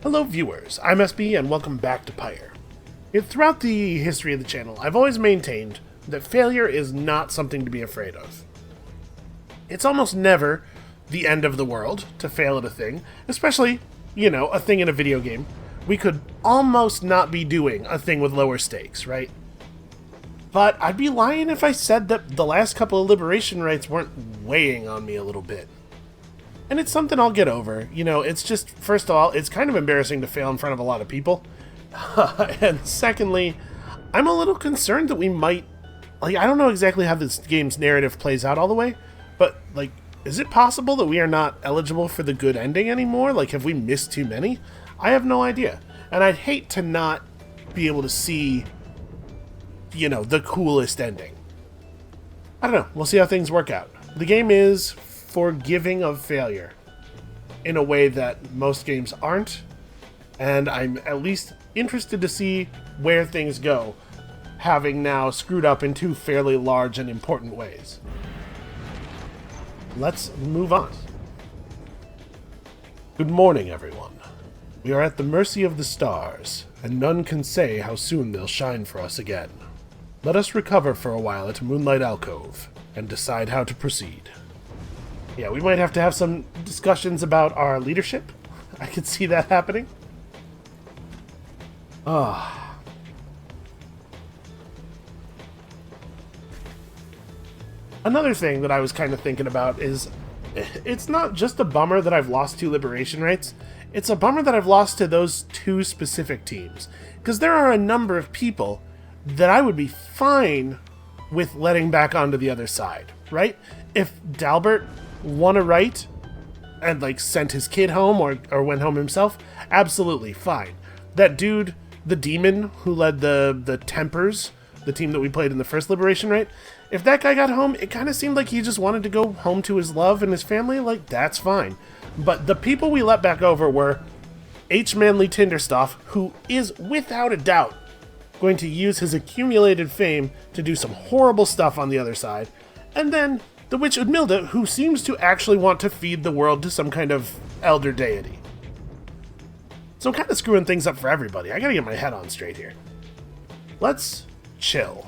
Hello viewers, I'm SB and welcome back to Pyre. Throughout the history of the channel, I've always maintained that failure is not something to be afraid of. It's almost never the end of the world to fail at a thing, especially, a thing in a video game. We could almost not be doing a thing with lower stakes, right? But I'd be lying if I said that the last couple of liberation rites weren't weighing on me a little bit. And it's something I'll get over. It's just, first of all, it's kind of embarrassing to fail in front of a lot of people. And secondly, I'm a little concerned that we might... I don't know exactly how this game's narrative plays out all the way, but, is it possible that we are not eligible for the good ending anymore? Have we missed too many? I have no idea. And I'd hate to not be able to see, the coolest ending. I don't know. We'll see how things work out. The game is forgiving of failure in a way that most games aren't, and I'm at least interested to see where things go, having now screwed up in two fairly large and important ways. Let's move on. Good morning, everyone. We are at the mercy of the stars, and none can say how soon they'll shine for us again. Let us recover for a while at Moonlight Alcove, and decide how to proceed. Yeah, we might have to have some discussions about our leadership. I could see that happening. Another thing that I was kind of thinking about is, it's not just a bummer that I've lost 2 liberation rites, it's a bummer that I've lost to those 2 specific teams. Because there are a number of people that I would be fine with letting back onto the other side, right? If Dalbert won a rite and sent his kid home or went home himself, absolutely fine. That dude, the demon who led the Tempers, the team that we played in the first liberation rite, if that guy got home, it kind of seemed like he just wanted to go home to his love and his family. That's fine. But the people we let back over were H. Manly Tinderstoff, who is without a doubt going to use his accumulated fame to do some horrible stuff on the other side, and then the Witch Udmilda, who seems to actually want to feed the world to some kind of elder deity. So I'm kind of screwing things up for everybody. I gotta get my head on straight here. Let's chill.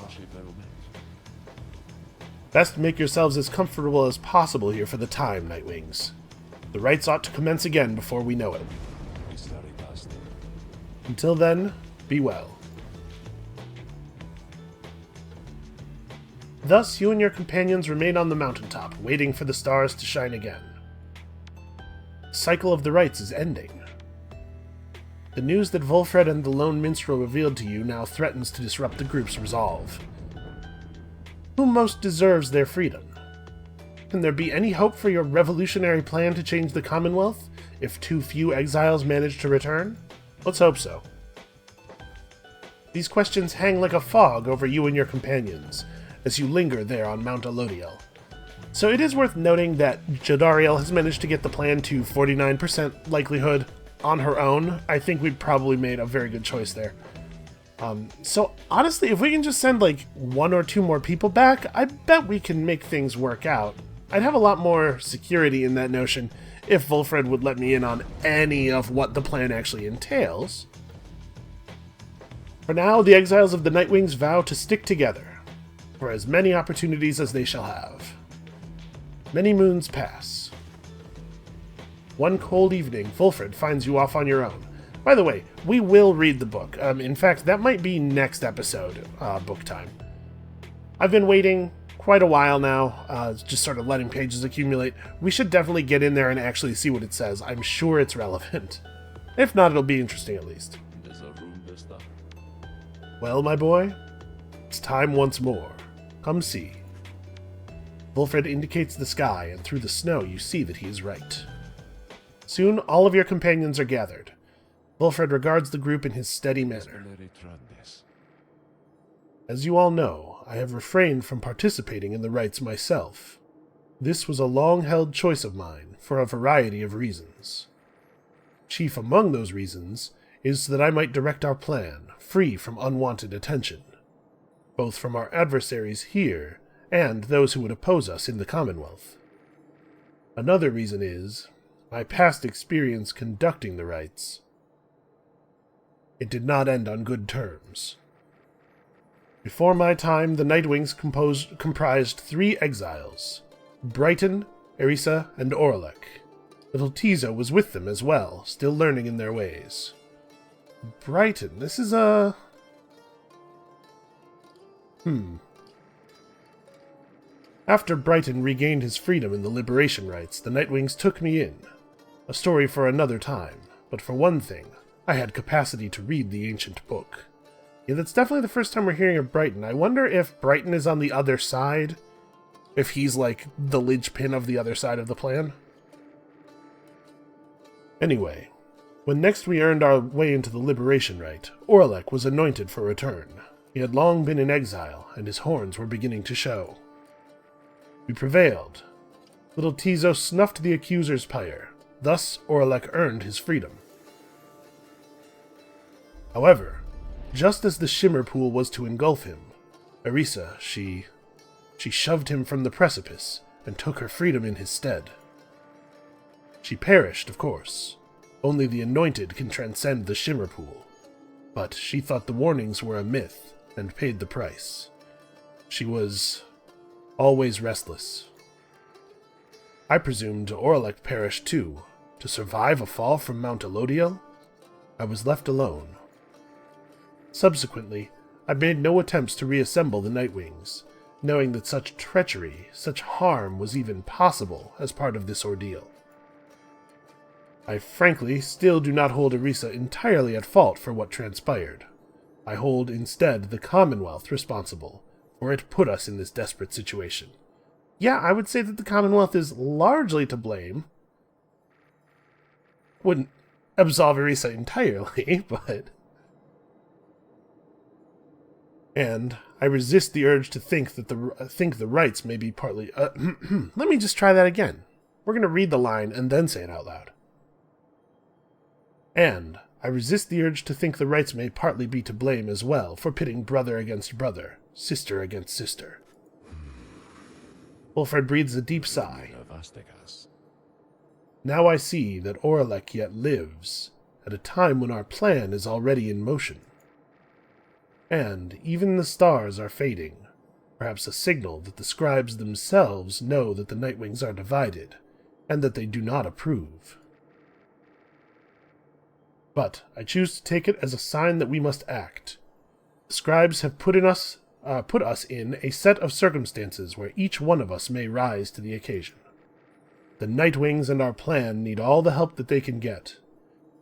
Best make yourselves as comfortable as possible here for the time, Nightwings. The rites ought to commence again before we know it. Until then, be well. Thus, you and your companions remain on the mountaintop, waiting for the stars to shine again. The cycle of the rites is ending. The news that Volfred and the lone minstrel revealed to you now threatens to disrupt the group's resolve. Who most deserves their freedom? Can there be any hope for your revolutionary plan to change the Commonwealth, if too few exiles manage to return? Let's hope so. These questions hang like a fog over you and your companions, as you linger there on Mount Elodiel. So it is worth noting that Jodariel has managed to get the plan to 49% likelihood on her own. I think we probably made a very good choice there. So honestly, if we can just send 1 or 2 more people back, I bet we can make things work out. I'd have a lot more security in that notion if Volfred would let me in on any of what the plan actually entails. For now, the exiles of the Nightwings vow to stick together for as many opportunities as they shall have. Many moons pass. One cold evening, Volfred finds you off on your own. By the way, we will read the book. In fact, that might be next episode, book time. I've been waiting quite a while now, just sort of letting pages accumulate. We should definitely get in there and actually see what it says. I'm sure it's relevant. If not, it'll be interesting at least. Well, my boy, it's time once more. Come see. Volfred indicates the sky, and through the snow you see that he is right. Soon all of your companions are gathered. Volfred regards the group in his steady manner. As you all know, I have refrained from participating in the rites myself. This was a long-held choice of mine, for a variety of reasons. Chief among those reasons is that I might direct our plan, free from unwanted attention, both from our adversaries here and those who would oppose us in the Commonwealth. Another reason is my past experience conducting the rites. It did not end on good terms. Before my time, the Nightwings comprised 3 exiles: Brighton, Erisa, and Orlek. Little Tizo was with them as well, still learning in their ways. Brighton, this is a... After Brighton regained his freedom in the liberation rites, the Nightwings took me in. A story for another time, but for one thing, I had capacity to read the ancient book. Yeah, that's definitely the first time we're hearing of Brighton. I wonder if Brighton is on the other side? If he's like the linchpin of the other side of the plan? Anyway, when next we earned our way into the liberation rite, Orlek was anointed for return. He had long been in exile, and his horns were beginning to show. We prevailed. Little Tizo snuffed the accuser's pyre. Thus, Orlek earned his freedom. However, just as the shimmer pool was to engulf him, Erisa, she shoved him from the precipice and took her freedom in his stead. She perished, of course. Only the anointed can transcend the shimmer pool. But she thought the warnings were a myth and paid the price. She was always restless. I presumed Orlek perished too. To survive a fall from Mount Elodiel, I was left alone. Subsequently, I made no attempts to reassemble the Nightwings, knowing that such treachery, such harm was even possible as part of this ordeal. I frankly still do not hold Erisa entirely at fault for what transpired. I hold instead the Commonwealth responsible, for it put us in this desperate situation. Yeah, I would say that the Commonwealth is largely to blame. Wouldn't absolve Erisa entirely, but... And I resist the urge to think that the rites may be partly... Let me just try that again. We're going to read the line and then say it out loud. And I resist the urge to think the rites may partly be to blame as well for pitting brother against brother, sister against sister. Volfred breathes a deep sigh. Now I see that Orlek yet lives, at a time when our plan is already in motion. And even the stars are fading, perhaps a signal that the scribes themselves know that the Nightwings are divided, and that they do not approve. But I choose to take it as a sign that we must act. The scribes have put us in a set of circumstances where each one of us may rise to the occasion. The Nightwings and our plan need all the help that they can get,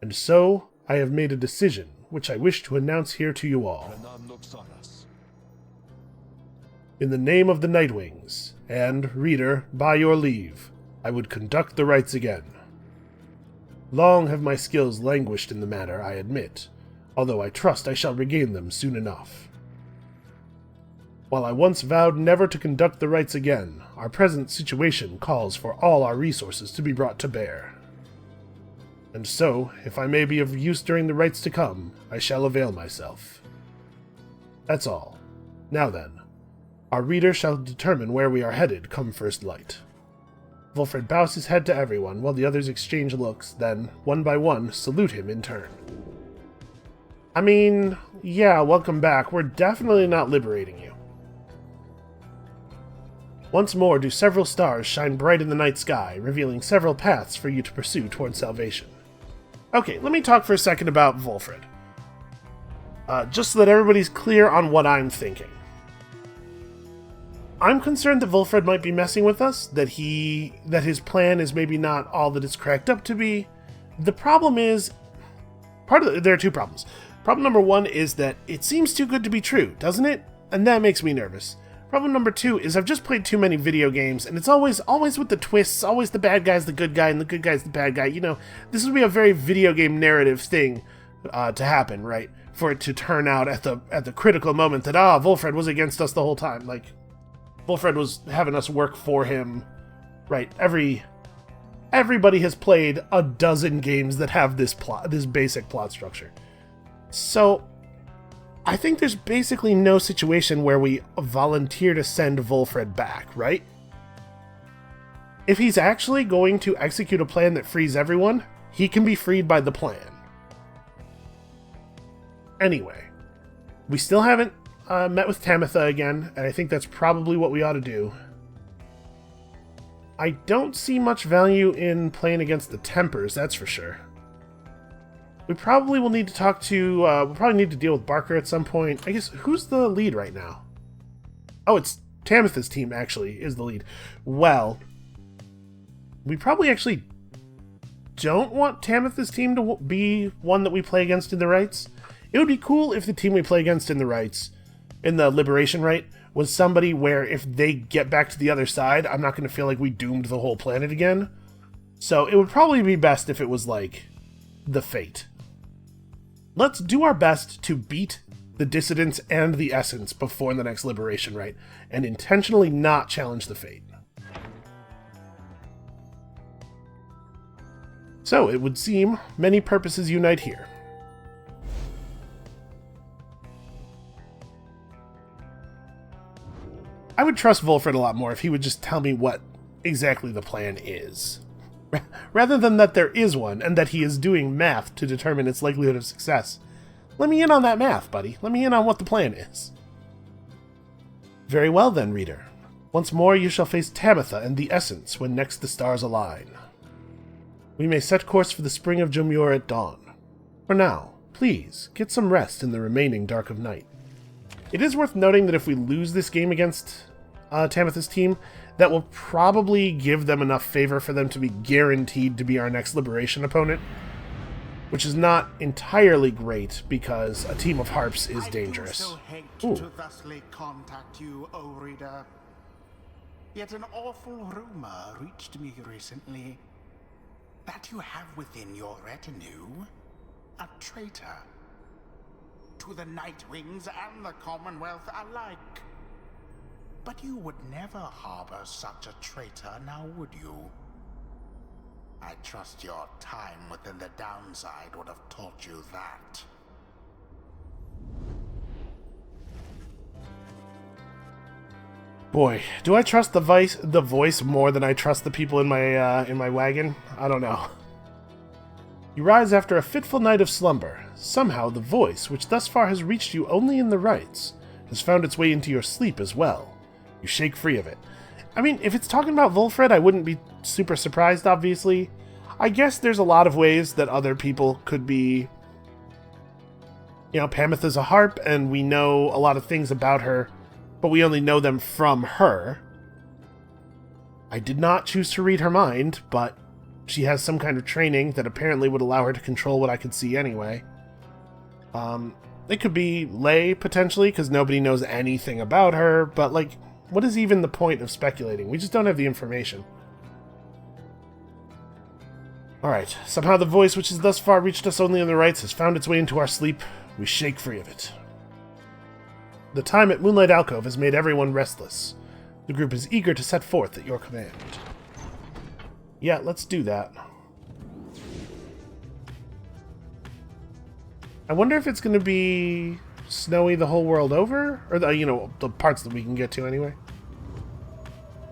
and so I have made a decision which I wish to announce here to you all. In the name of the Nightwings, and, reader, by your leave, I would conduct the rites again. Long have my skills languished in the matter, I admit, although I trust I shall regain them soon enough. While I once vowed never to conduct the rites again, our present situation calls for all our resources to be brought to bear. And so, if I may be of use during the rites to come, I shall avail myself. That's all. Now then, our reader shall determine where we are headed come first light. Volfred bows his head to everyone, while the others exchange looks, then, one by one, salute him in turn. I mean, yeah, welcome back. We're definitely not liberating you. Once more do several stars shine bright in the night sky, revealing several paths for you to pursue toward salvation. Okay, let me talk for a second about Volfred. Just so that everybody's clear on what I'm thinking. I'm concerned that Volfred might be messing with us, that his plan is maybe not all that it's cracked up to be. The problem is... there are two problems. Problem number one is that it seems too good to be true, doesn't it? And that makes me nervous. Problem number two is I've just played too many video games, and it's always with the twists, always the bad guy's the good guy, and the good guy's the bad guy. You know, this would be a very video game narrative thing to happen, right? For it to turn out at the critical moment that, Volfred was against us the whole time. Like, Volfred was having us work for him, right? Everybody has played a dozen games that have this basic plot structure. So... I think there's basically no situation where we volunteer to send Volfred back, right? If he's actually going to execute a plan that frees everyone, he can be freed by the plan. Anyway, we still haven't met with Tamitha again, and I think that's probably what we ought to do. I don't see much value in playing against the Tempers, that's for sure. We probably will need to talk to, we'll probably need to deal with Barker at some point. I guess, who's the lead right now? Oh, it's Tamitha's team, actually, is the lead. Well, we probably actually don't want Tamitha's team to be one that we play against in the rites. It would be cool if the team we play against in the rites, in the Liberation Rite, was somebody where if they get back to the other side, I'm not going to feel like we doomed the whole planet again. So it would probably be best if it was like the Fate. Let's do our best to beat the Dissidents and the Essence before the next Liberation Rite, and intentionally not challenge the Fate. So it would seem many purposes unite here. I would trust Volfred a lot more if he would just tell me what exactly the plan is. Rather than that there is one, and that he is doing math to determine its likelihood of success. Let me in on that math, buddy. Let me in on what the plan is. Very well then, reader. Once more you shall face Tamitha and the Essence when next the stars align. We may set course for the spring of Jomur at dawn. For now, please, get some rest in the remaining dark of night. It is worth noting that if we lose this game against Tamitha's team, that will probably give them enough favor for them to be guaranteed to be our next Liberation opponent, which is not entirely great because a team of harps is dangerous. I do so hate to thusly contact you, O reader. Yet an awful rumor reached me recently that you have within your retinue a traitor to the Nightwings and the Commonwealth alike. But you would never harbor such a traitor, now would you? I trust your time within the downside would have taught you that. Boy, do I trust the voice more than I trust the people in my wagon? I don't know. You rise after a fitful night of slumber. Somehow the voice, which thus far has reached you only in the rites, has found its way into your sleep as well. You shake free of it. I mean, if it's talking about Volfred, I wouldn't be super surprised, obviously. I guess there's a lot of ways that other people could be... You know, Pamitha's a harp, and we know a lot of things about her, but we only know them from her. I did not choose to read her mind, but she has some kind of training that apparently would allow her to control what I could see anyway. It could be Lay, potentially, because nobody knows anything about her, but, like, what is even the point of speculating? We just don't have the information. Alright, somehow the voice which has thus far reached us only in the rites has found its way into our sleep. We shake free of it. The time at Moonlight Alcove has made everyone restless. The group is eager to set forth at your command. Yeah, let's do that. I wonder if it's going to be snowy the whole world over? Or, the parts that we can get to anyway.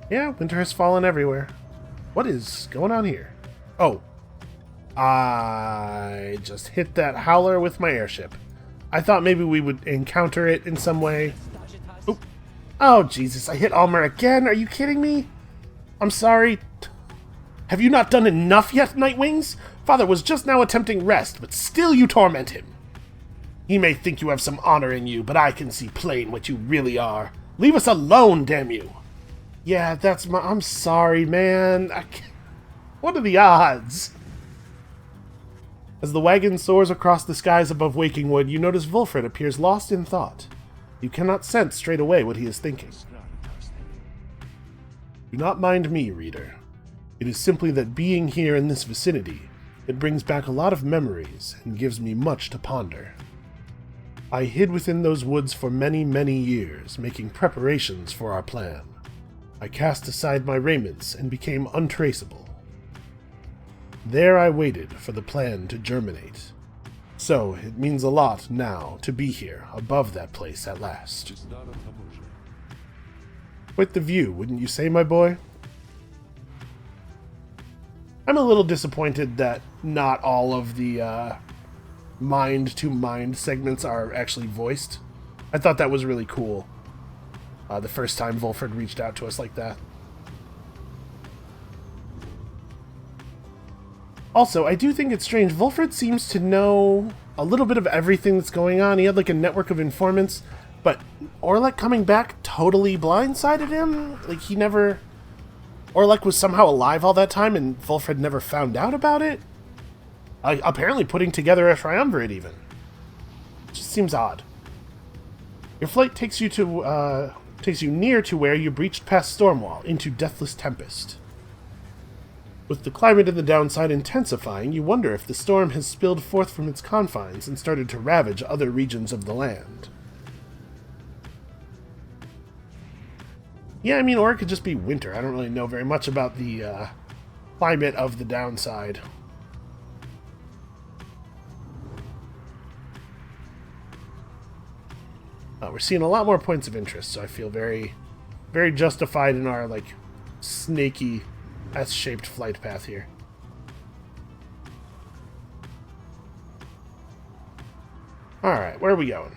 Yeah, winter has fallen everywhere. What is going on here? Oh. I just hit that howler with my airship. I thought maybe we would encounter it in some way. Oop. Oh, Jesus, I hit Almer again? Are you kidding me? I'm sorry. Have you not done enough yet, Nightwings? Father was just now attempting rest, but still you torment him. He may think you have some honor in you, but I can see plain what you really are. Leave us alone, damn you! Yeah, that's my... I'm sorry, man. What are the odds? As the wagon soars across the skies above Wakingwood, you notice Volfred appears lost in thought. You cannot sense straight away what he is thinking. Do not mind me, reader. It is simply that being here in this vicinity, it brings back a lot of memories and gives me much to ponder. I hid within those woods for many, many years, making preparations for our plan. I cast aside my raiments and became untraceable. There I waited for the plan to germinate. So, it means a lot now to be here, above that place at last. Quite the view, wouldn't you say, my boy? I'm a little disappointed that not all of the mind-to-mind segments are actually voiced. I thought that was really cool. The first time Volfred reached out to us like that. Also, I do think it's strange. Volfred seems to know a little bit of everything that's going on. He had like a network of informants, but Orlek coming back totally blindsided him. Like he never... Orlek was somehow alive all that time and Volfred never found out about it? Apparently putting together a triumvirate even. It just seems odd. Your flight takes you near to where you breached past Stormwall, into Deathless Tempest. With the climate in the downside intensifying, you wonder if the storm has spilled forth from its confines and started to ravage other regions of the land. Yeah, I mean, or it could just be winter. I don't really know very much about the climate of the downside. We're seeing a lot more points of interest, so I feel very, very justified in our, like, snaky S-shaped flight path here. Alright, where are we going?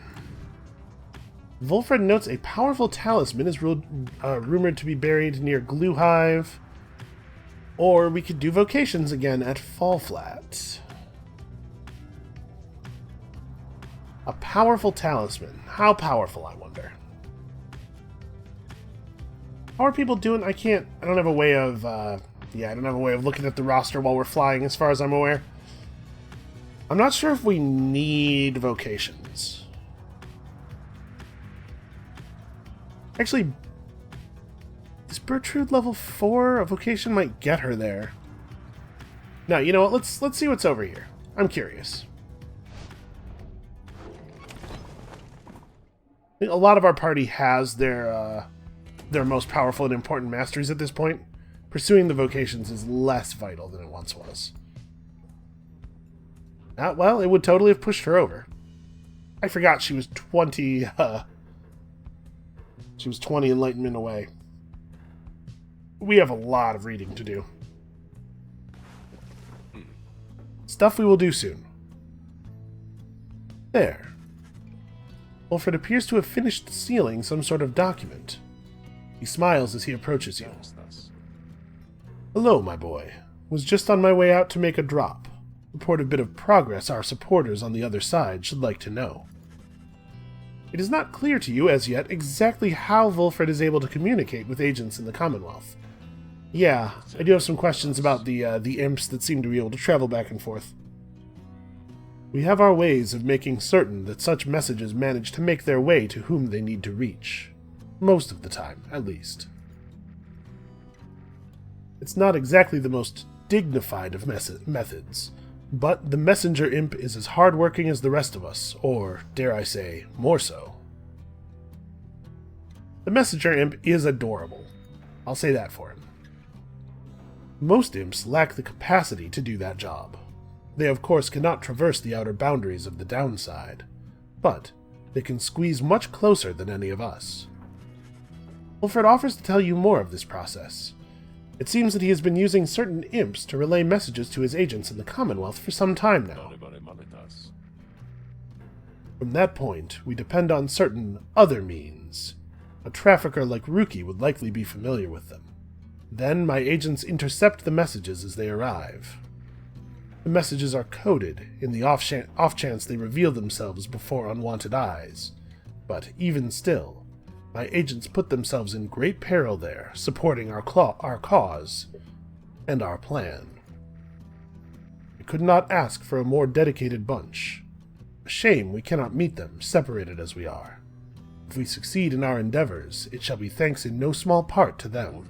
Volfred notes a powerful talisman is rumored to be buried near Gluehive. Or we could do vocations again at Fallflat. A powerful talisman. How powerful, I wonder? How are people doing? I don't have a way of, I don't have a way of looking at the roster while we're flying, as far as I'm aware. I'm not sure if we need vocations. Actually, is Bertrude level 4? A vocation might get her there. No, you know what? Let's see what's over here. I'm curious. A lot of our party has their most powerful and important masteries at this point. Pursuing the vocations is less vital than it once was. Well, it would totally have pushed her over. I forgot she was 20, she was 20 enlightenment away. We have a lot of reading to do. Stuff we will do soon. There. Volfred appears to have finished sealing some sort of document. He smiles as he approaches you. Hello, my boy. Was just on my way out to make a drop. Report a bit of progress our supporters on the other side should like to know. It is not clear to you as yet exactly how Volfred is able to communicate with agents in the Commonwealth. Yeah, I do have some questions about the imps that seem to be able to travel back and forth. We have our ways of making certain that such messages manage to make their way to whom they need to reach. Most of the time, at least. It's not exactly the most dignified of methods, but the messenger imp is as hard-working as the rest of us, or, dare I say, more so. The messenger imp is adorable. I'll say that for him. Most imps lack the capacity to do that job. They of course cannot traverse the outer boundaries of the downside, but they can squeeze much closer than any of us. Volfred offers to tell you more of this process. It seems that he has been using certain imps to relay messages to his agents in the Commonwealth for some time now. From that point, we depend on certain other means. A trafficker like Ruki would likely be familiar with them. Then my agents intercept the messages as they arrive. The messages are coded, in the off chance they reveal themselves before unwanted eyes. But even still, my agents put themselves in great peril there, supporting our cause and our plan. We could not ask for a more dedicated bunch. A shame we cannot meet them, separated as we are. If we succeed in our endeavors, it shall be thanks in no small part to them.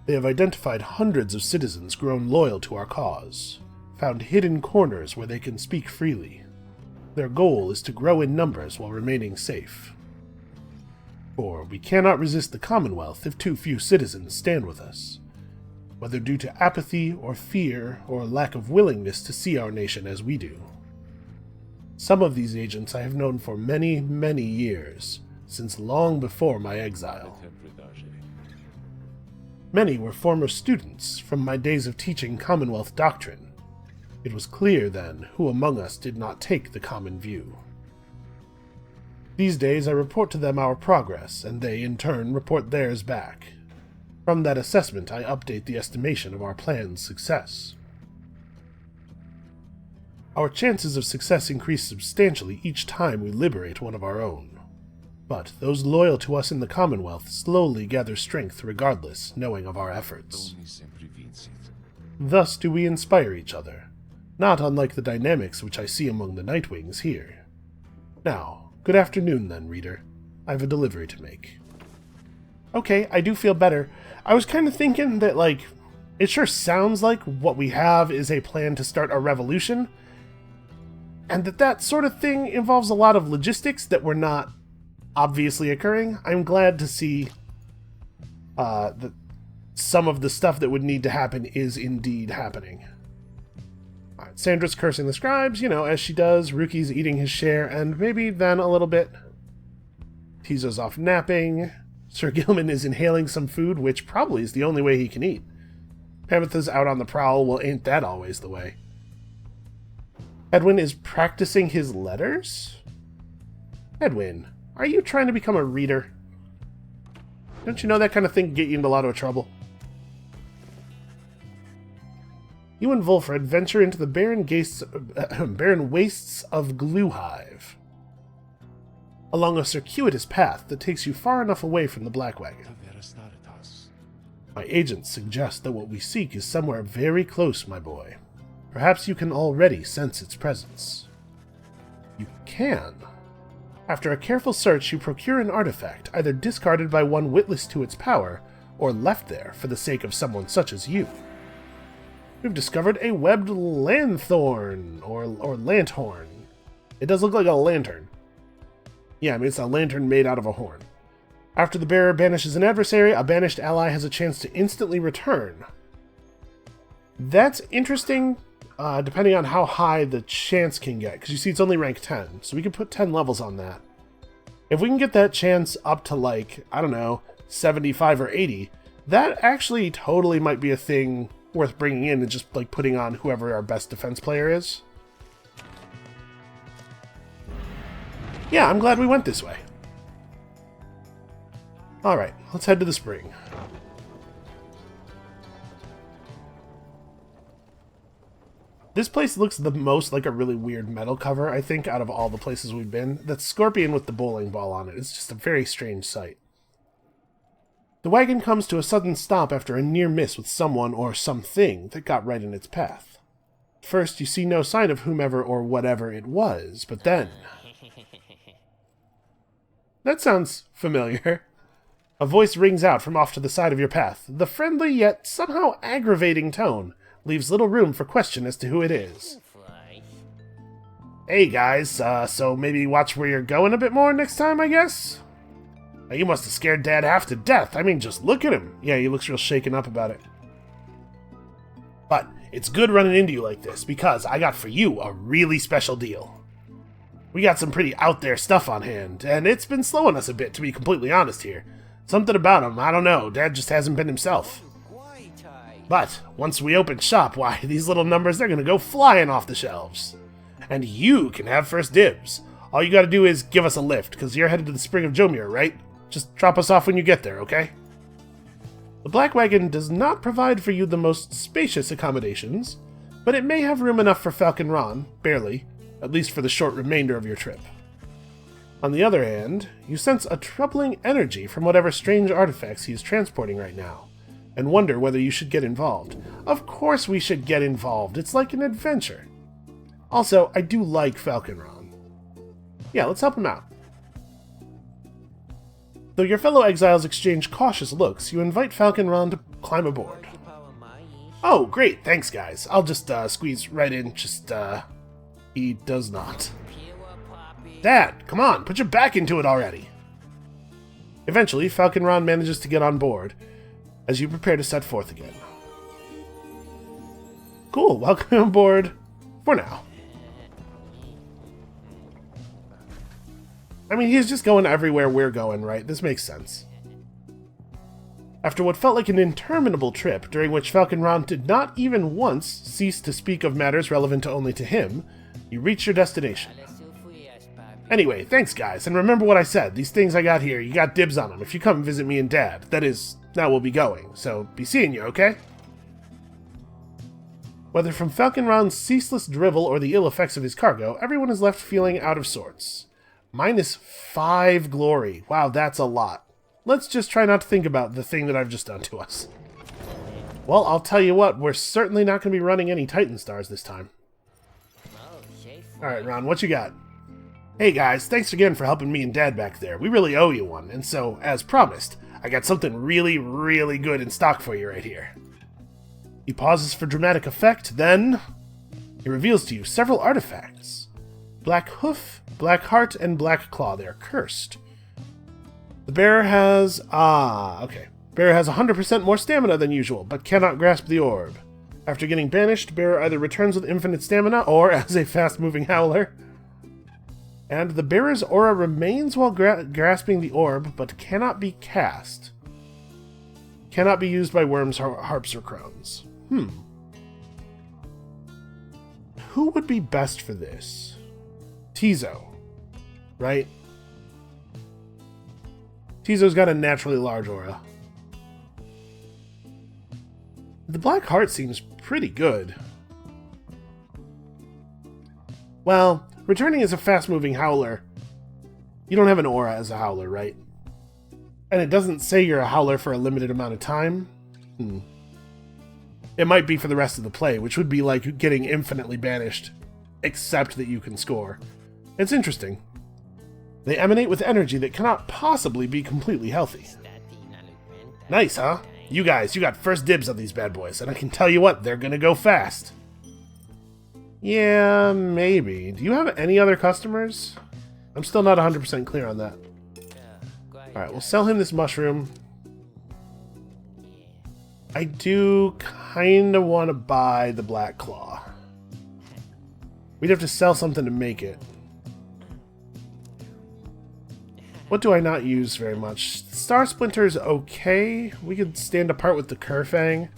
They have identified hundreds of citizens grown loyal to our cause, found hidden corners where they can speak freely. Their goal is to grow in numbers while remaining safe. For we cannot resist the Commonwealth if too few citizens stand with us, whether due to apathy or fear or lack of willingness to see our nation as we do. Some of these agents I have known for many, many years, since long before my exile. Many were former students from my days of teaching Commonwealth doctrine. It was clear, then, who among us did not take the common view. These days I report to them our progress, and they, in turn, report theirs back. From that assessment I update the estimation of our plan's success. Our chances of success increase substantially each time we liberate one of our own. But those loyal to us in the Commonwealth slowly gather strength regardless, knowing of our efforts. Thus do we inspire each other, not unlike the dynamics which I see among the Nightwings here. Now, good afternoon then, reader. I have a delivery to make. Okay, I do feel better. I was kind of thinking that, like, it sure sounds like what we have is a plan to start a revolution, and that sort of thing involves a lot of logistics that were not obviously occurring. I'm glad to see that some of the stuff that would need to happen is indeed happening. Alright, Sandra's cursing the scribes, as she does. Ruki's eating his share, and maybe then a little bit. Tizo's off napping. Sir Gilman is inhaling some food, which probably is the only way he can eat. Pamitha's out on the prowl. Well, ain't that always the way? Edwin is practicing his letters? Edwin, are you trying to become a reader? Don't you know that kind of thing can get you into a lot of trouble? You and Volfred venture into the barren wastes of Gluehive, along a circuitous path that takes you far enough away from the Black Wagon. My agents suggest that what we seek is somewhere very close, my boy. Perhaps you can already sense its presence. You can. After a careful search, you procure an artifact, either discarded by one witless to its power, or left there for the sake of someone such as you. We've discovered a webbed lanthorn, or lanthorn. It does look like a lantern. Yeah, I mean, it's a lantern made out of a horn. After the bearer banishes an adversary, a banished ally has a chance to instantly return. That's interesting, depending on how high the chance can get, because you see it's only rank 10, so we can put 10 levels on that. If we can get that chance up to, like, I don't know, 75 or 80, that actually totally might be a thing worth bringing in and just, like, putting on whoever our best defense player is. Yeah, I'm glad we went this way. Alright, let's head to the spring. This place looks the most like a really weird metal cover, I think, out of all the places we've been. That scorpion with the bowling ball on it is just a very strange sight. The wagon comes to a sudden stop after a near miss with someone or something that got right in its path. First, you see no sign of whomever or whatever it was, but then... That sounds familiar. A voice rings out from off to the side of your path. The friendly yet somehow aggravating tone leaves little room for question as to who it is. Hey guys, so maybe watch where you're going a bit more next time, I guess? You must have scared Dad half to death. I mean, just look at him. Yeah, he looks real shaken up about it. But it's good running into you like this, because I got for you a really special deal. We got some pretty out there stuff on hand, and it's been slowing us a bit, to be completely honest here. Something about him, I don't know, Dad just hasn't been himself. But once we open shop, why, these little numbers, they're gonna go flying off the shelves. And you can have first dibs. All you gotta do is give us a lift, because you're headed to the Spring of Jomir, right? Just drop us off when you get there, okay? The Black Wagon does not provide for you the most spacious accommodations, but it may have room enough for Falcon Ron, barely, at least for the short remainder of your trip. On the other hand, you sense a troubling energy from whatever strange artifacts he is transporting right now, and wonder whether you should get involved. Of course we should get involved, it's like an adventure. Also, I do like Falcon Ron. Yeah, let's help him out. Though your fellow exiles exchange cautious looks, you invite Falcon Ron to climb aboard. Oh, great, thanks guys. I'll just squeeze right in, he does not. Dad, come on, put your back into it already. Eventually, Falcon Ron manages to get on board, as you prepare to set forth again. Cool, welcome aboard for now. I mean, he's just going everywhere we're going, right? This makes sense. After what felt like an interminable trip, during which Falcon Ron did not even once cease to speak of matters relevant only to him, you reach your destination. Anyway, thanks guys, and remember what I said, these things I got here, you got dibs on them if you come and visit me and Dad. That is, now we'll be going, so be seeing you, okay? Whether from Falcon Ron's ceaseless drivel or the ill effects of his cargo, everyone is left feeling out of sorts. -5 glory. Wow, that's a lot. Let's just try not to think about the thing that I've just done to us. Well, I'll tell you what, we're certainly not going to be running any Titan Stars this time. Alright, Ron, what you got? Hey guys, thanks again for helping me and Dad back there. We really owe you one, and so, as promised, I got something really, really good in stock for you right here. He pauses for dramatic effect, then he reveals to you several artifacts. Black Hoof, Black Heart, and Black Claw. They are cursed. The bearer has... Bearer has 100% more stamina than usual, but cannot grasp the orb. After getting banished, bearer either returns with infinite stamina, or as a fast-moving howler. And the bearer's aura remains while grasping the orb, but cannot be cast. Cannot be used by worms, harps, or crones. Who would be best for this? Tizo, right? Tizo's got a naturally large aura. The Black Heart seems pretty good. Well, returning as a fast-moving howler, you don't have an aura as a howler, right? And it doesn't say you're a howler for a limited amount of time. It might be for the rest of the play, which would be like getting infinitely banished, except that you can score. It's interesting. They emanate with energy that cannot possibly be completely healthy. Nice, huh? You guys, you got first dibs on these bad boys, and I can tell you what, they're gonna go fast. Yeah, maybe. Do you have any other customers? I'm still not 100% clear on that. Alright, we'll sell him this mushroom. I do kinda want to buy the Black Claw. We'd have to sell something to make it. What do I not use very much? Star Splinter's okay. We could stand apart with the Kerfang.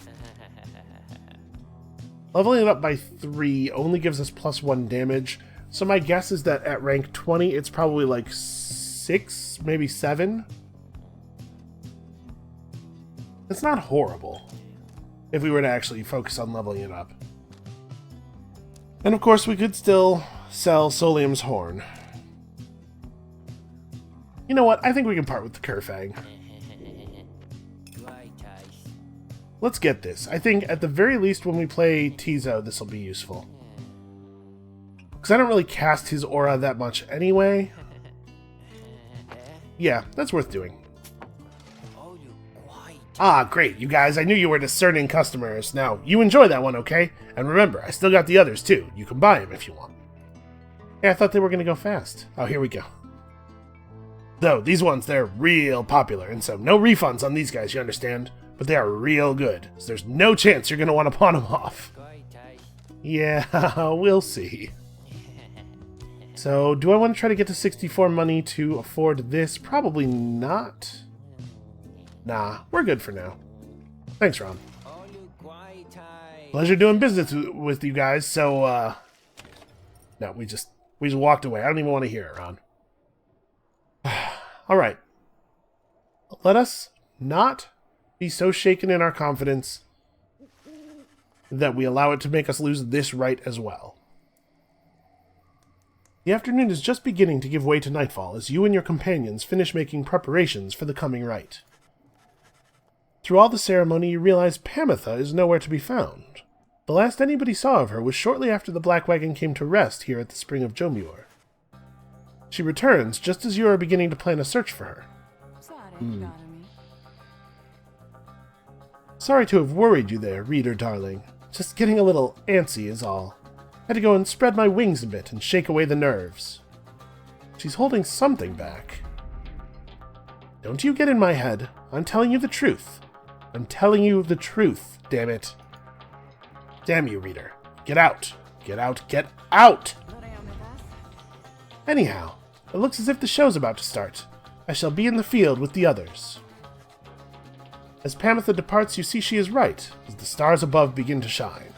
Leveling it up by 3 only gives us +1 damage. So my guess is that at rank 20, it's probably like 6, maybe 7. It's not horrible if we were to actually focus on leveling it up. And of course, we could still sell Solium's Horn. You know what? I think we can part with the Kerfang. Let's get this. I think at the very least when we play Tizo, this will be useful. Because I don't really cast his aura that much anyway. Yeah, that's worth doing. Ah, great, you guys. I knew you were discerning customers. Now, you enjoy that one, okay? And remember, I still got the others too. You can buy them if you want. Hey, I thought they were going to go fast. Oh, here we go. Though, these ones, they're real popular, and so no refunds on these guys, you understand? But they are real good, so there's no chance you're going to want to pawn them off. Yeah, we'll see. So, do I want to try to get to 64 money to afford this? Probably not. Nah, we're good for now. Thanks, Ron. Pleasure doing business with you guys, so, no, we just walked away. I don't even want to hear it, Ron. Alright. Let us not be so shaken in our confidence that we allow it to make us lose this rite as well. The afternoon is just beginning to give way to nightfall as you and your companions finish making preparations for the coming rite. Through all the ceremony, you realize Pamitha is nowhere to be found. The last anybody saw of her was shortly after the Black Wagon came to rest here at the Spring of Jomuir. She returns just as you are beginning to plan a search for her. Sorry to have worried you there, reader darling. Just getting a little antsy is all. Had to go and spread my wings a bit and shake away the nerves. She's holding something back. Don't you get in my head. I'm telling you the truth. I'm telling you the truth, damn it. Damn you, reader. Get out. Get out. Get out! Anyhow, it looks as if the show's about to start. I shall be in the field with the others. As Pamitha departs, you see she is right, as the stars above begin to shine.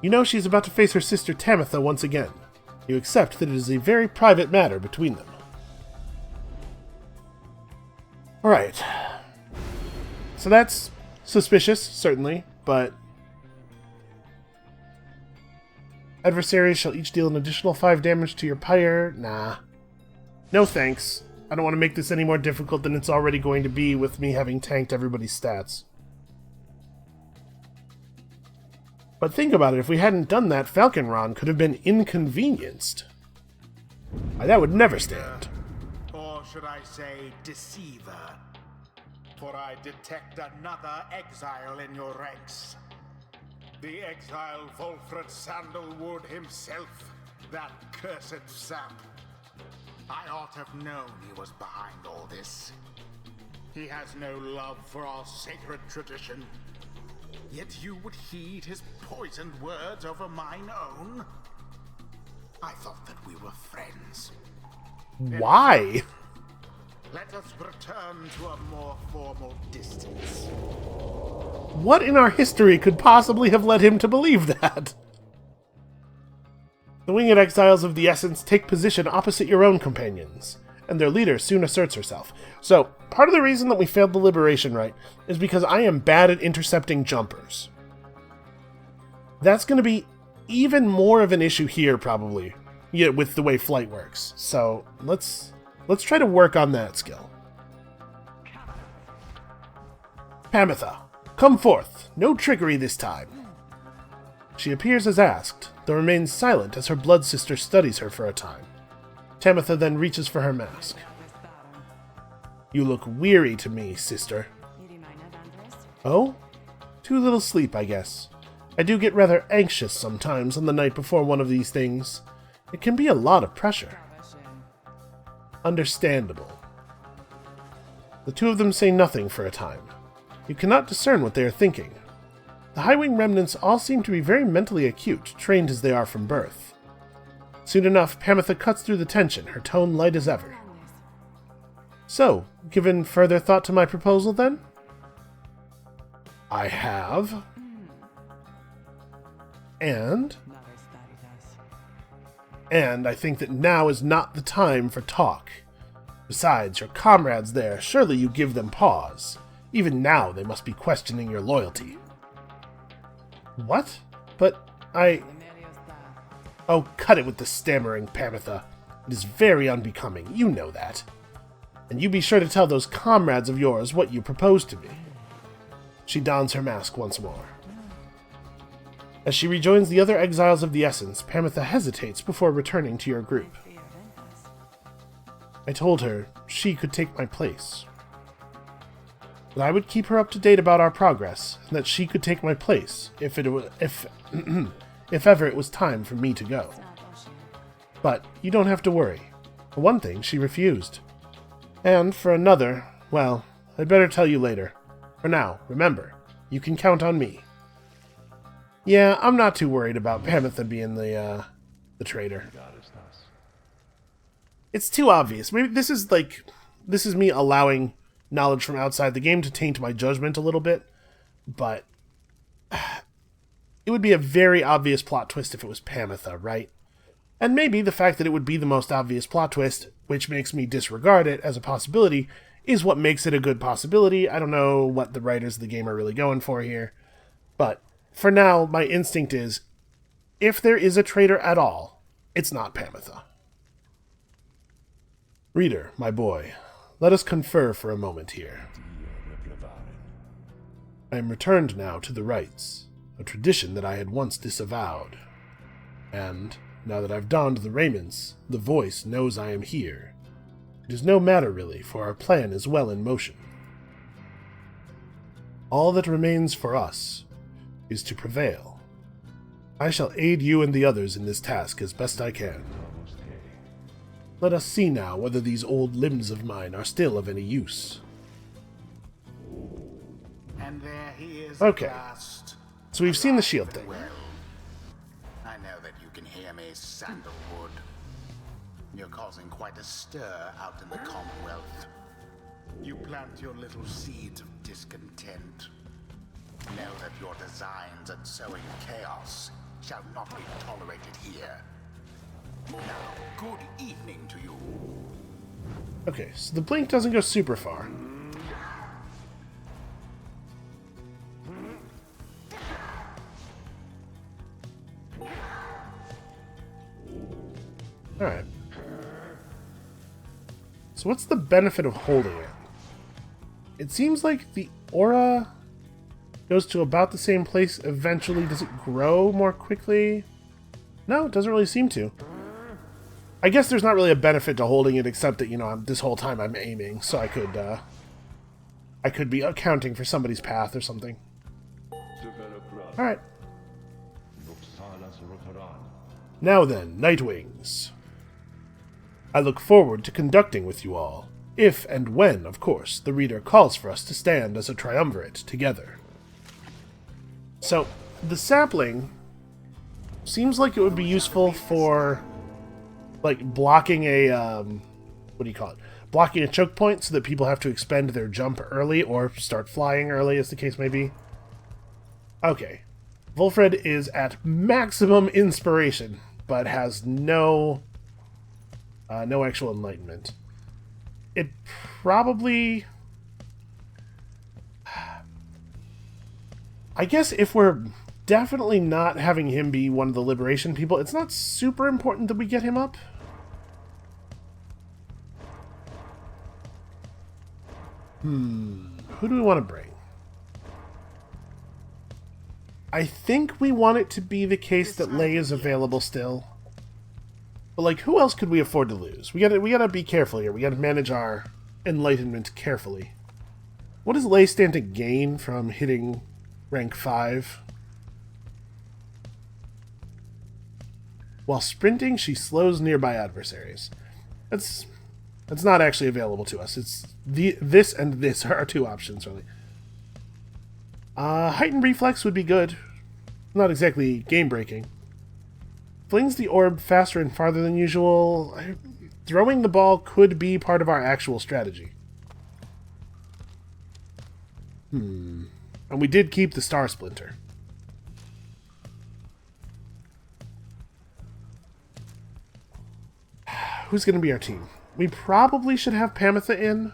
You know she is about to face her sister Tamitha once again. You accept that it is a very private matter between them. Alright. So that's suspicious, certainly, but... Adversaries shall each deal an additional 5 damage to your Pyre. Nah. No thanks. I don't want to make this any more difficult than it's already going to be with me having tanked everybody's stats. But think about it, if we hadn't done that, Falcon Ron could have been inconvenienced. That would never stand. Or should I say deceiver? For I detect another exile in your ranks. The exile Volfred Sandalwood himself, that cursed sap. I ought to have known he was behind all this. He has no love for our sacred tradition. Yet you would heed his poisoned words over mine own? I thought that we were friends. Why? Let us return to a more formal distance. What in our history could possibly have led him to believe that? The winged exiles of the Essence take position opposite your own companions, and their leader soon asserts herself. So, part of the reason that we failed the liberation rite is because I am bad at intercepting jumpers. That's going to be even more of an issue here, probably, with the way flight works. So, let's try to work on that skill. Pamitha, come forth. No trickery this time. She appears as asked, though remains silent as her blood sister studies her for a time. Tamitha then reaches for her mask. You look weary to me, sister. Oh? Too little sleep, I guess. I do get rather anxious sometimes on the night before one of these things. It can be a lot of pressure. Understandable. The two of them say nothing for a time. You cannot discern what they are thinking. The High-Wing remnants all seem to be very mentally acute, trained as they are from birth. Soon enough, Pamitha cuts through the tension, her tone light as ever. So, given further thought to my proposal, then? I have. And I think that now is not the time for talk. Besides, your comrades there, surely you give them pause. Even now they must be questioning your loyalty. What? But Oh, cut it with the stammering, Pamitha. It is very unbecoming, you know that. And you be sure to tell those comrades of yours what you propose to me. She dons her mask once more. As she rejoins the other exiles of the Essence, Pamitha hesitates before returning to your group. I told her she could take my place. That I would keep her up to date about our progress, and that she could take my place if ever it was time for me to go. But you don't have to worry. For one thing, she refused. And for another, well, I'd better tell you later. For now, remember, you can count on me. Yeah, I'm not too worried about Pamitha being the traitor. It's too obvious. Maybe this is me allowing knowledge from outside the game to taint my judgment a little bit, but it would be a very obvious plot twist if it was Pamitha, right? And maybe the fact that it would be the most obvious plot twist, which makes me disregard it as a possibility, is what makes it a good possibility. I don't know what the writers of the game are really going for here, but for now, my instinct is, if there is a traitor at all, it's not Pamitha. Reader, my boy, let us confer for a moment here. I am returned now to the rites, a tradition that I had once disavowed. And, now that I've donned the raiments, the voice knows I am here. It is no matter, really, for our plan is well in motion. All that remains for us is to prevail. I shall aid you and the others in this task as best I can. Let us see now whether these old limbs of mine are still of any use. And there he is. Okay. At last. So we've seen the shield thing. Well, I know that you can hear me, Sandalwood. You're causing quite a stir out in the Commonwealth. You plant your little seeds of discontent. Know that your designs and sowing chaos shall not be tolerated here. Now, good evening to you. Okay, so the blink doesn't go super far. Alright. So what's the benefit of holding it? It seems like the aura goes to about the same place eventually. Does it grow more quickly? No, it doesn't really seem to. I guess there's not really a benefit to holding it, except that, you know, this whole time I'm aiming, so I could be accounting for somebody's path or something. Alright. Now then, Nightwings. I look forward to conducting with you all, if and when, of course, the reader calls for us to stand as a triumvirate together. So, the sapling seems like it would be useful for, like, blocking a, what do you call it? Blocking a choke point so that people have to expend their jump early or start flying early, as the case may be. Okay. Volfred is at maximum inspiration, but has no actual enlightenment. It probably... I guess if we're definitely not having him be one of the liberation people, it's not super important that we get him up. Who do we want to bring? I think we want it to be the case that Lei is available still. But, like, who else could we afford to lose? We gotta be careful here. We gotta manage our enlightenment carefully. What does Lei stand to gain from hitting rank 5? While sprinting, she slows nearby adversaries. That's not actually available to us. It's this and this are our two options, really. Heightened reflex would be good. Not exactly game-breaking. Flings the orb faster and farther than usual. Throwing the ball could be part of our actual strategy. And we did keep the Star Splinter. Who's going to be our team? We probably should have Pamitha in.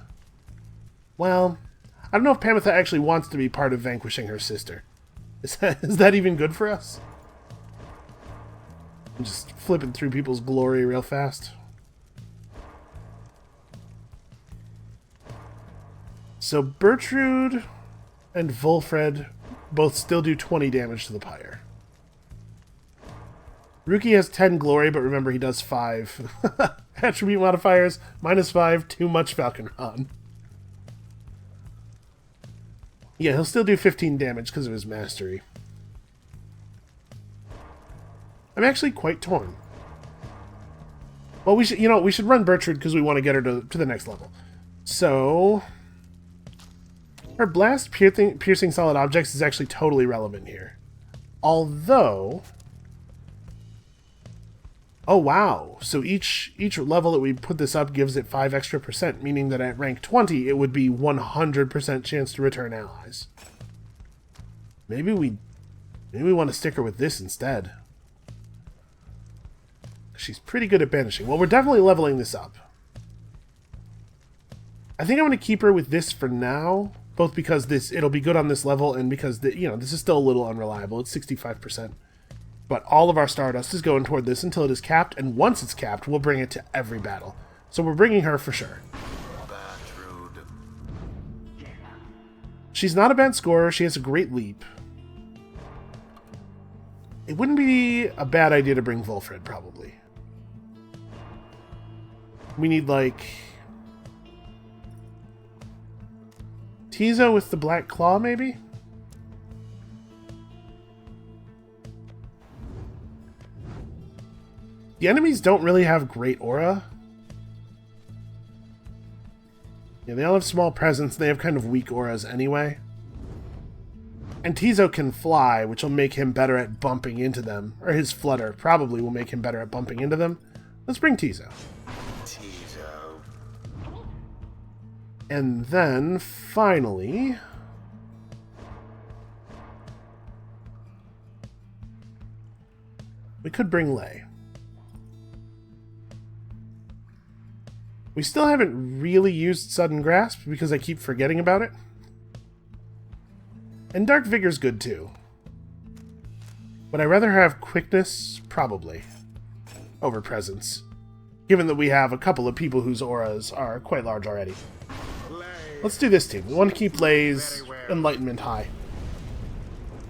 Well, I don't know if Pamitha actually wants to be part of vanquishing her sister. Is that even good for us? I'm just flipping through people's glory real fast. So Bertrude and Volfred both still do 20 damage to the Pyre. Rookie has 10 glory, but remember he does 5. Attribute modifiers, -5, too much Falcon Ron. Yeah, he'll still do 15 damage because of his mastery. I'm actually quite torn. Well, we should run Bertrude because we want to get her to the next level. So, her blast piercing solid objects is actually totally relevant here. Although, oh wow! So each level that we put this up gives it 5 extra percent, meaning that at rank 20 it would be 100% chance to return allies. Maybe we want to stick her with this instead. She's pretty good at banishing. Well, we're definitely leveling this up. I think I'm going to keep her with this for now, both because it'll be good on this level and because this is still a little unreliable. It's 65%. But all of our Stardust is going toward this until it is capped, and once it's capped, we'll bring it to every battle. So we're bringing her for sure. She's not a bad scorer. She has a great leap. It wouldn't be a bad idea to bring Volfred, probably. We need, like, Tizo with the Black Claw, maybe? The enemies don't really have great aura. Yeah, they all have small presence. They have kind of weak auras anyway. And Tizo can fly, which will make him better at bumping into them. Or his flutter probably will make him better at bumping into them. Let's bring Tizo. And then, finally... we could bring Lei. We still haven't really used Sudden Grasp because I keep forgetting about it. And Dark Vigor's good too. Would I rather have Quickness? Probably. Over Presence. Given that we have a couple of people whose auras are quite large already. Let's do this team. We want to keep Lei's Enlightenment high.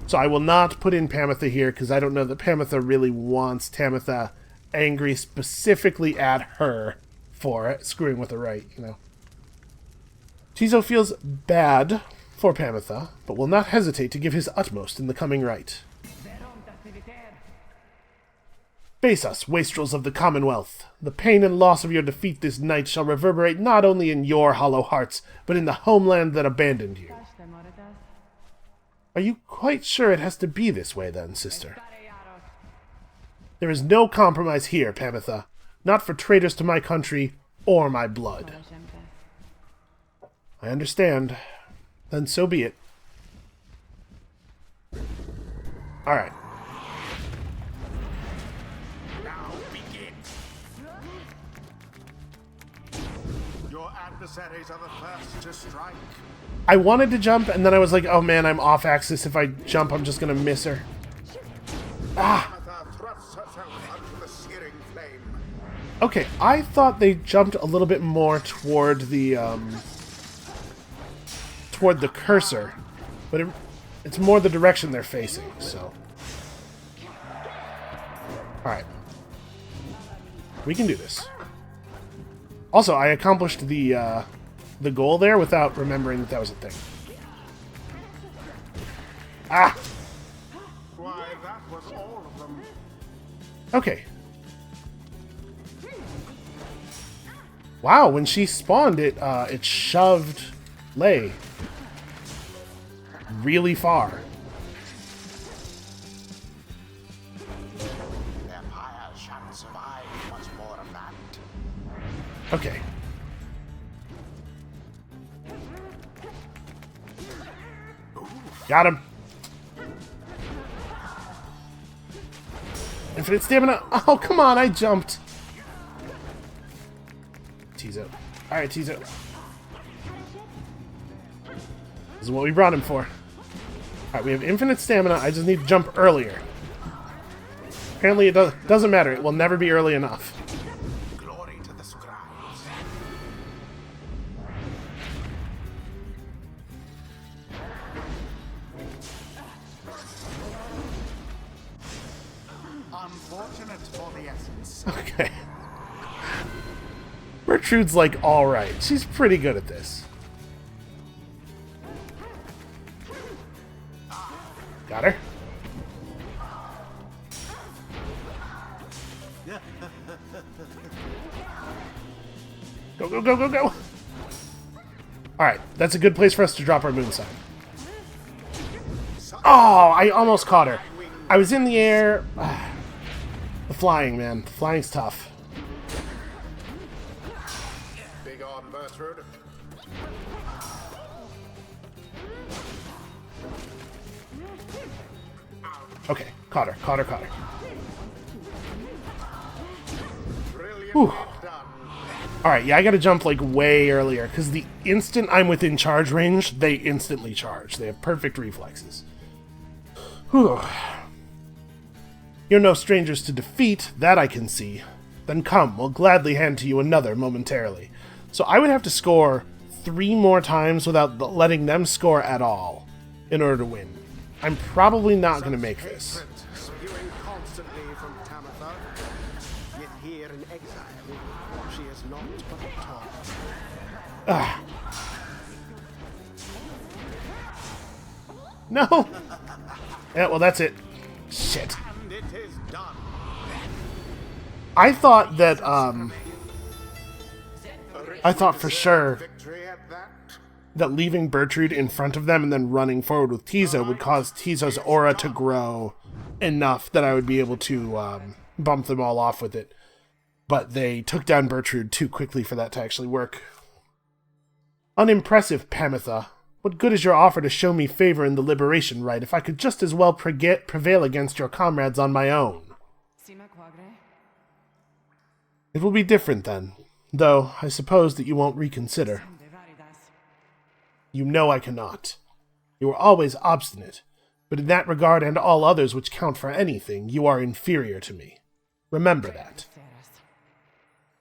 So I will not put in Pamitha here, because I don't know that Pamitha really wants Tamitha angry specifically at her for screwing with the rite, you know. Tizo feels bad for Pamitha, but will not hesitate to give his utmost in the coming rite. Face us, wastrels of the Commonwealth. The pain and loss of your defeat this night shall reverberate not only in your hollow hearts, but in the homeland that abandoned you. Are you quite sure it has to be this way, then, sister? There is no compromise here, Pamitha. Not for traitors to my country or my blood. I understand. Then so be it. Alright. Now begin. Your adversaries are the first to strike. I wanted to jump, and then I was like, oh man, I'm off axis. If I jump, I'm just gonna miss her. Ah! Okay, I thought they jumped a little bit more toward the cursor, but it's more the direction they're facing, so. Alright. We can do this. Also, I accomplished the goal there without remembering that was a thing. Ah! Why, that was all of them. Okay. Wow, when she spawned it, it shoved Lei really far. Their Pyre shan't survive much more of that. Okay. Got him. Infinite stamina. Oh, come on, I jumped. Tizo. Alright, Tizo. This is what we brought him for. Alright, we have infinite stamina. I just need to jump earlier. Apparently it doesn't matter. It will never be early enough. Glory to the scribes. Unfortunate for the essence. Okay. Gertrude's like, alright. She's pretty good at this. Got her. Go, go, go, go, go. Alright, that's a good place for us to drop our moon sign. Oh, I almost caught her. I was in the air. The flying, man. The flying's tough. Big on Bertrude. Okay, caught her, caught her, caught her. Brilliantly done. Alright, yeah, I gotta jump like way earlier, because the instant I'm within charge range, they instantly charge. They have perfect reflexes. Whew. You're no strangers to defeat, that I can see. Then come, we'll gladly hand to you another momentarily. So I would have to score 3 more times without letting them score at all in order to win. I'm probably not going to make this. Spewing constantly from Tamitha. Yet here in exile, she is not but a talk. Ah. No! Yeah, well, that's it. Shit. And it is done. I thought that, I thought for sure Victory at that. that leaving Bertrude in front of them and then running forward with Tizo would cause Tizo's aura to grow enough that I would be able to bump them all off with it. But they took down Bertrude too quickly for that to actually work. Unimpressive, Pamitha. What good is your offer to show me favor in the liberation rite if I could just as well prevail against your comrades on my own? It will be different then, though I suppose that you won't reconsider. You know I cannot. You are always obstinate, but in that regard and all others which count for anything, you are inferior to me. Remember that.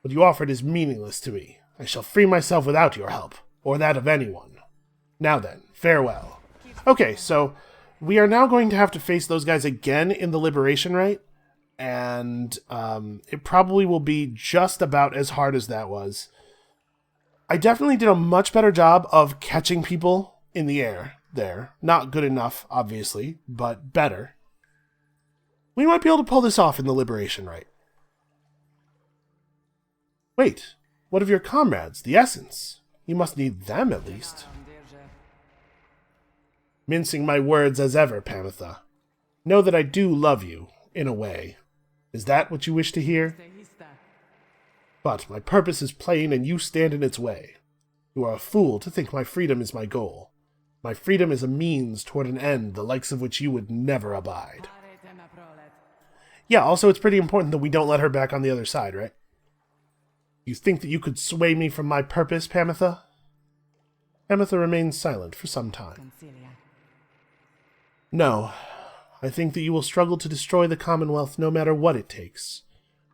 What you offered is meaningless to me. I shall free myself without your help, or that of anyone. Now then, farewell. Okay, so we are now going to have to face those guys again in the liberation rite, and it probably will be just about as hard as that was. I definitely did a much better job of catching people in the air there. Not good enough, obviously, but better. We might be able to pull this off in the liberation rite. Wait, what of your comrades, the Essence? You must need them at least. Mincing my words as ever, Pamitha. Know that I do love you, in a way. Is that what you wish to hear? But my purpose is plain and you stand in its way. You are a fool to think my freedom is my goal. My freedom is a means toward an end the likes of which you would never abide. Yeah, also it's pretty important that we don't let her back on the other side, right? You think that you could sway me from my purpose, Pamitha? Pamitha remains silent for some time. No, I think that you will struggle to destroy the Commonwealth no matter what it takes.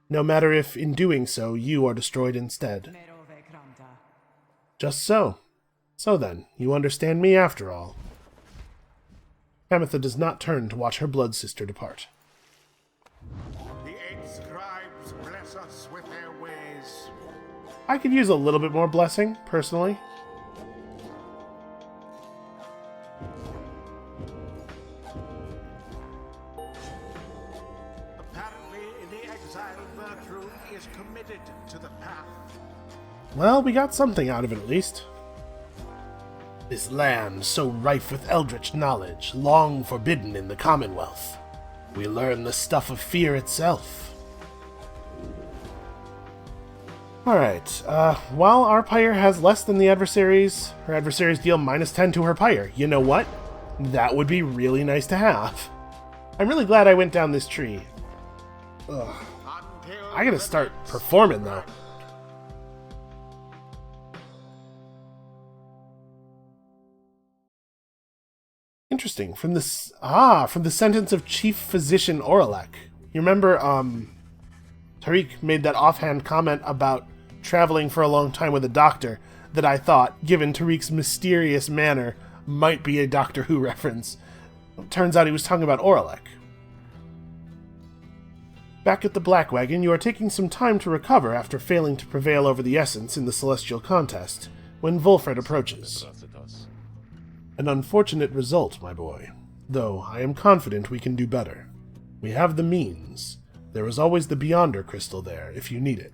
No matter if, in doing so, you are destroyed instead. Just so. So then, you understand me after all. Pamitha does not turn to watch her blood sister depart. The 8 scribes bless us with their ways. I could use a little bit more blessing, personally. Apparently, the exile Virtue is committed to the path. Well, we got something out of it at least. This land, so rife with eldritch knowledge, long forbidden in the Commonwealth. We learn the stuff of fear itself. Alright, while our Pyre has less than the adversaries, her adversaries deal -10 to her Pyre. You know what? That would be really nice to have. I'm really glad I went down this tree. Ugh. I gotta start performing, though. Interesting. From the sentence of Chief Physician Oralek. You remember, Tariq made that offhand comment about traveling for a long time with a doctor that I thought, given Tariq's mysterious manner, might be a Doctor Who reference. Turns out he was talking about Oralek. Back at the Black Wagon, you are taking some time to recover after failing to prevail over the Essence in the Celestial Contest, when Volfred approaches. An unfortunate result, my boy, though I am confident we can do better. We have the means. There is always the Beyonder crystal there, if you need it.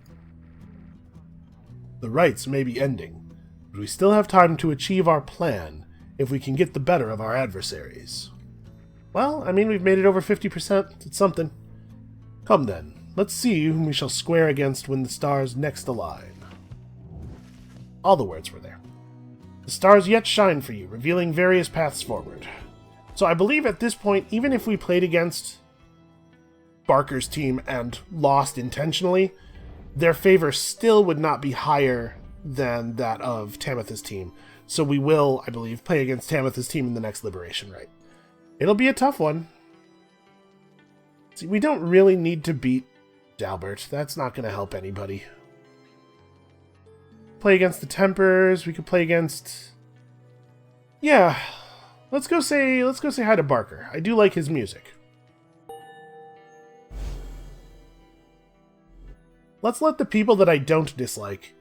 The rites may be ending, but we still have time to achieve our plan if we can get the better of our adversaries. Well, I mean, we've made it over 50%. It's something. Come then, let's see whom we shall square against when the stars next align. All the words were there. The stars yet shine for you, revealing various paths forward. So I believe at this point, even if we played against Barker's team and lost intentionally, their favor still would not be higher than that of Tamitha's team. So we will, I believe, play against Tamitha's team in the next Liberation Rite. It'll be a tough one. See, we don't really need to beat Dalbert. That's not going to help anybody. Play against the Tempers. We could play against... Yeah. Let's go say hi to Barker. I do like his music. Let's let the people that I don't dislike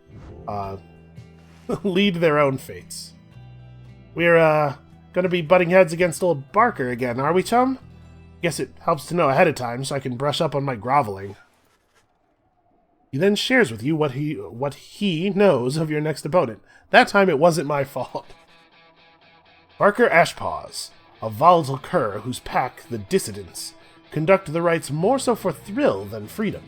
lead their own fates. We're gonna be butting heads against old Barker again, are we, chum? Guess it helps to know ahead of time so I can brush up on my groveling. He then shares with you what he knows of your next opponent. That time it wasn't my fault. Barker Ashpaws, a volatile cur whose pack, the Dissidents, conduct the rites more so for thrill than freedom.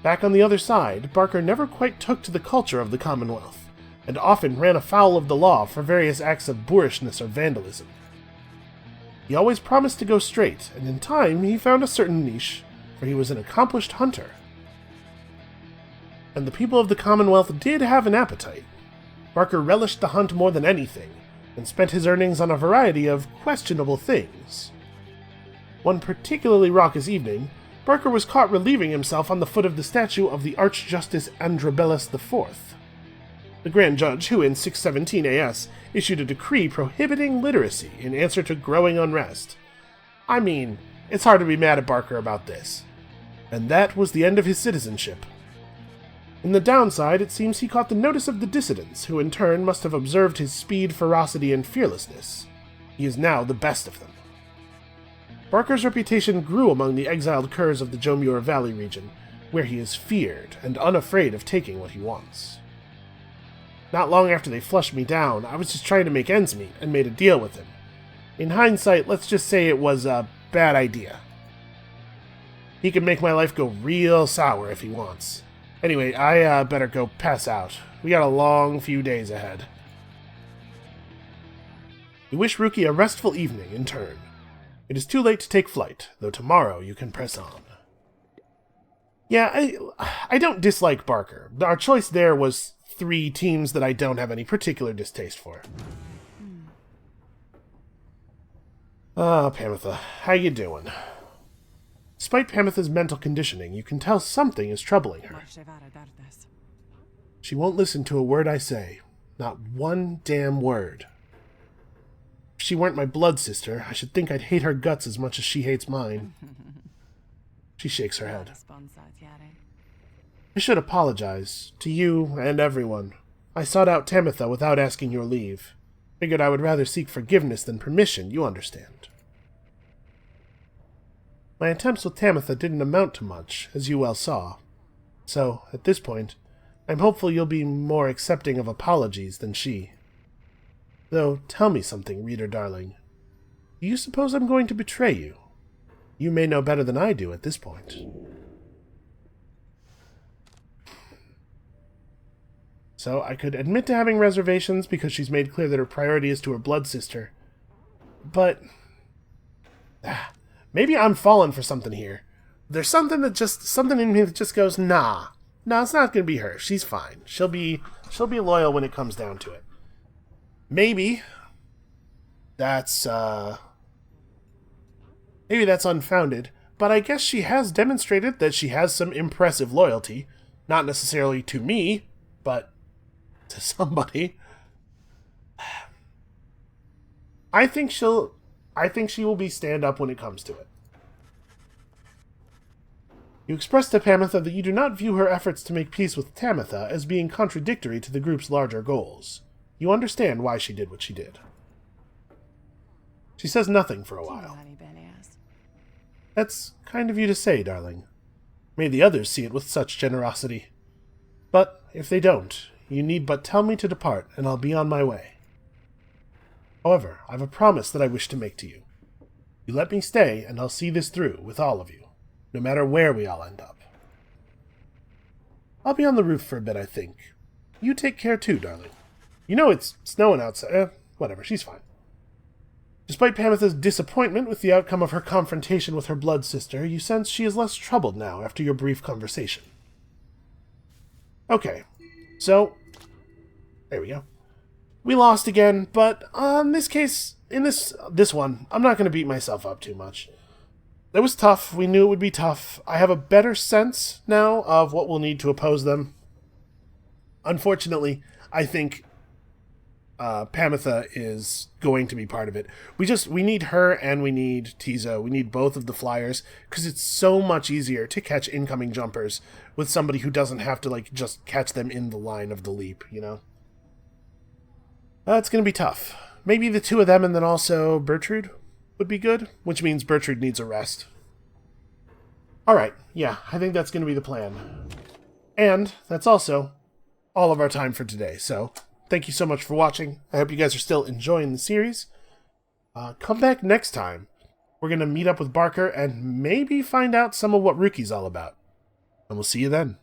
Back on the other side, Barker never quite took to the culture of the Commonwealth, and often ran afoul of the law for various acts of boorishness or vandalism. He always promised to go straight, and in time he found a certain niche, for he was an accomplished hunter. And the people of the Commonwealth did have an appetite. Barker relished the hunt more than anything, and spent his earnings on a variety of questionable things. One particularly raucous evening, Barker was caught relieving himself on the foot of the statue of the Archjustice Androbellus IV, the Grand Judge who in 617 AS issued a decree prohibiting literacy in answer to growing unrest. I mean, it's hard to be mad at Barker about this. And that was the end of his citizenship. In the downside, it seems he caught the notice of the dissidents, who in turn must have observed his speed, ferocity, and fearlessness. He is now the best of them. Barker's reputation grew among the exiled curs of the Jomur Valley region, where he is feared and unafraid of taking what he wants. Not long after they flushed me down, I was just trying to make ends meet and made a deal with him. In hindsight, let's just say it was a bad idea. He can make my life go real sour if he wants. Anyway, I better go pass out. We got a long few days ahead. We wish Rookie a restful evening in turn. It is too late to take flight, though tomorrow you can press on. Yeah, I don't dislike Barker. Our choice there was 3 teams that I don't have any particular distaste for. Ah, Pamitha, how you doing? Despite Pamitha's mental conditioning, you can tell something is troubling her. She won't listen to a word I say. Not one damn word. If she weren't my blood sister, I should think I'd hate her guts as much as she hates mine. She shakes her head. I should apologize, to you and everyone. I sought out Tamitha without asking your leave. Figured I would rather seek forgiveness than permission, you understand. My attempts with Tamitha didn't amount to much, as you well saw. So, at this point, I'm hopeful you'll be more accepting of apologies than she. Though, tell me something, reader darling. Do you suppose I'm going to betray you? You may know better than I do at this point. So, I could admit to having reservations because she's made clear that her priority is to her blood sister. But maybe I'm falling for something here. There's something in me that just goes, nah, it's not going to be her. She's fine. She'll be loyal when it comes down to it. Maybe that's unfounded, but I guess she has demonstrated that she has some impressive loyalty, not necessarily to me, but to somebody. I think she will be stand up when it comes to it. You expressed to Pamitha that you do not view her efforts to make peace with Tamitha as being contradictory to the group's larger goals. You understand why she did what she did. She says nothing for a while. That's kind of you to say, darling. May the others see it with such generosity. But if they don't, you need but tell me to depart, and I'll be on my way. However, I've a promise that I wish to make to you. You let me stay, and I'll see this through with all of you, no matter where we all end up. I'll be on the roof for a bit, I think. You take care too, darling. You know it's snowing outside. Whatever, she's fine. Despite Pamitha's disappointment with the outcome of her confrontation with her blood sister, you sense she is less troubled now after your brief conversation. Okay, so, there we go. We lost again, but in this one, I'm not going to beat myself up too much. It was tough. We knew it would be tough. I have a better sense now of what we'll need to oppose them. Unfortunately, I think Pamitha is going to be part of it. We need her and we need Tizo. We need both of the flyers because it's so much easier to catch incoming jumpers with somebody who doesn't have to just catch them in the line of the leap, you know? It's going to be tough. Maybe the two of them and then also Bertrude would be good, which means Bertrude needs a rest. Alright, yeah, I think that's going to be the plan. And that's also all of our time for today, so thank you so much for watching. I hope you guys are still enjoying the series. Come back next time. We're going to meet up with Barker and maybe find out some of what Rookie's all about. And we'll see you then.